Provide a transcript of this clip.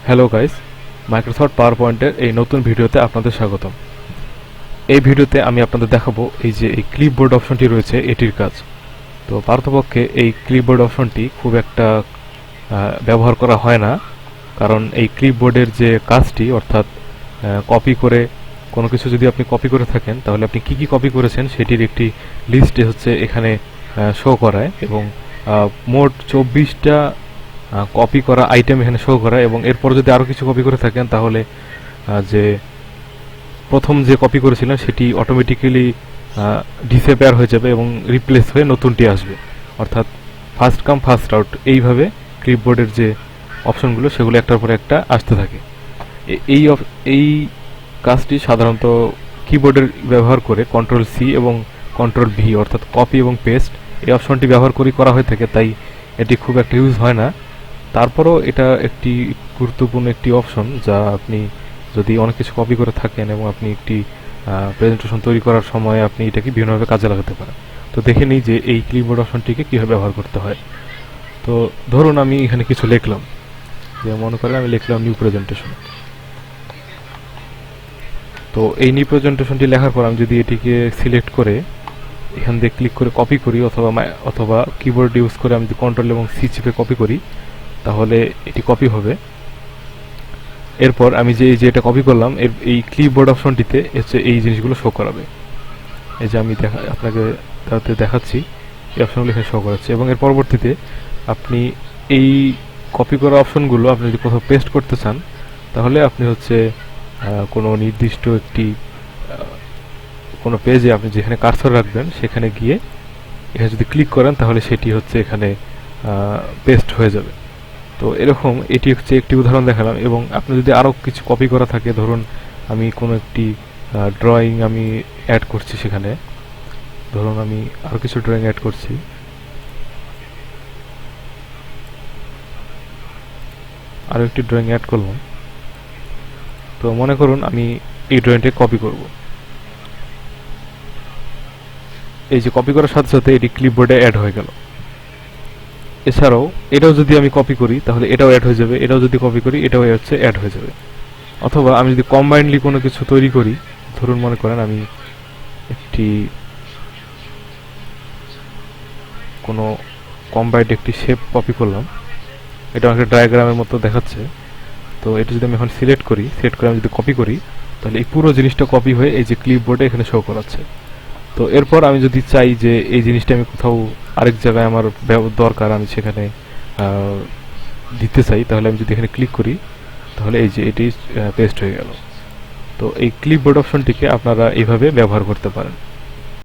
Hello guys, Microsoft পাওয়ার পয়েন্টের এই নতুন ভিডিওতে আপনাদের স্বাগতম। এই ভিডিওতে আমি আপনাদের দেখাবো এই যে এই ক্লিপবোর্ড অপশনটি রয়েছে এটির কাজ। তো পারতপক্ষে এই ক্লিপবোর্ড অপশনটি খুব একটা ব্যবহার করা হয় না, কারণ এই ক্লিপবোর্ডের যে কাজটি অর্থাৎ কপি করে কোনো কিছু যদি আপনি কপি করে থাকেন তাহলে আপনি কি কি কপি করেছেন সেটির একটি লিস্ট হচ্ছে এখানে শো করায় এবং মোট 24টা কপি করা আইটেম এখানে শো করা, এবং এরপর যদি আরও কিছু কপি করে থাকেন তাহলে যে প্রথম যে কপি করেছিলেন সেটি অটোমেটিক্যালি ডিসঅ্যাপিয়ার হয়ে যাবে এবং রিপ্লেস হয়ে নতুনটি আসবে, অর্থাৎ ফার্স্ট কাম ফার্স্ট আউট। এইভাবে ক্লিপবোর্ডের যে অপশনগুলো সেগুলো একটার পর একটা আসতে থাকে। এই কাজটি সাধারণত কিবোর্ডের ব্যবহার করে কন্ট্রোল সি এবং কন্ট্রোল ভি অর্থাৎ কপি এবং পেস্ট এই অপশনটি ব্যবহার করে করা হয়ে থাকে, তাই এটি খুব একটা ইউজ হয় না। তারপরও এটা একটি গুরুত্বপূর্ণ একটি অপশন, যা আপনি যদি অনেক কিছু কপি করে থাকেন এবং আপনি একটি প্রেজেন্টেশন তৈরি করার সময় আপনি এটাকে বিভিন্নভাবে কাজে লাগাতে পারেন। তো দেখে নিই যে এই ক্লিপবোর্ড অপশনটিকে কীভাবে ব্যবহার করতে হয়। তো ধরুন আমি এখানে কিছু লিখলাম, যে মনে করেন আমি লিখলাম নিউ প্রেজেন্টেশন। তো এই নিউ প্রেজেন্টেশনটি লেখার পর আমি যদি এটিকে সিলেক্ট করে এখান দিয়ে ক্লিক করে কপি করি অথবা কিবোর্ড ইউজ করে আমি যদি কন্ট্রোল এবং সি চিপে কপি করি তাহলে এটি কপি হবে। এরপর আমি যে এটা কপি করলাম এই ক্লিপবোর্ড অপশনটিতে হচ্ছে এই জিনিসগুলো শো করাবে। এই যে আমি আপনাকে তাতে দেখাচ্ছি, এই অপশনগুলো এখানে শো করাচ্ছে, এবং এর পরবর্তীতে আপনি এই কপি করা অপশনগুলো আপনি যদি কোথাও পেস্ট করতে চান তাহলে আপনি হচ্ছে কোনো নির্দিষ্ট একটি কোনো পেজে আপনি যেখানে কার্সর রাখবেন সেখানে গিয়ে এখানে যদি ক্লিক করেন তাহলে সেটি হচ্ছে এখানে পেস্ট হয়ে যাবে। তো এরকম এটি হচ্ছে একটি উদাহরণ দেখালাম, এবং আপনি যদি আরও কিছু কপি করা থাকে, ধরুন আমি কোনো একটি ড্রয়িং আমি অ্যাড করছি, সেখানে ধরুন আমি আরও কিছু ড্রয়িং অ্যাড করছি, আরও একটি ড্রয়িং অ্যাড করলাম। তো মনে করুন আমি এই ড্রয়িংটাকে কপি করব। এই যে কপি করার সাথে সাথে এটি ক্লিপবোর্ডে অ্যাড হয়ে গেল। এছাড়াও এটাও যদি আমি কপি করি তাহলে এটাও অ্যাড হয়ে যাবে, এটাও যদি কপি করি এটাও হচ্ছে অ্যাড হয়ে যাবে। অথবা আমি যদি কম্বাইন্ডলি কোনো কিছু তৈরি করি, ধরুন মনে করেন আমি একটি কোনো কম্বাইন্ড একটি শেপ কপি করলাম, এটা একটা ডায়াগ্রামের মতো দেখাচ্ছে। তো এটা যদি আমি এখন সিলেক্ট করে আমি যদি কপি করি তাহলে এই পুরো জিনিসটা কপি হয়ে এই যে ক্লিপবোর্ডে এখানে শো করাচ্ছে। তো এরপর আমি যদি চাই যে এই জিনিসটা আমি কোথাও আরেক জায়গায় আমার দরকার, আমি সেখানে দিতে চাই, তাহলে আমি যদি এখানে ক্লিক করি তাহলে এই যে এটি পেস্ট হয়ে গেল। তো এই ক্লিপবোর্ড অপশনটিকে আপনারা এইভাবে ব্যবহার করতে পারেন।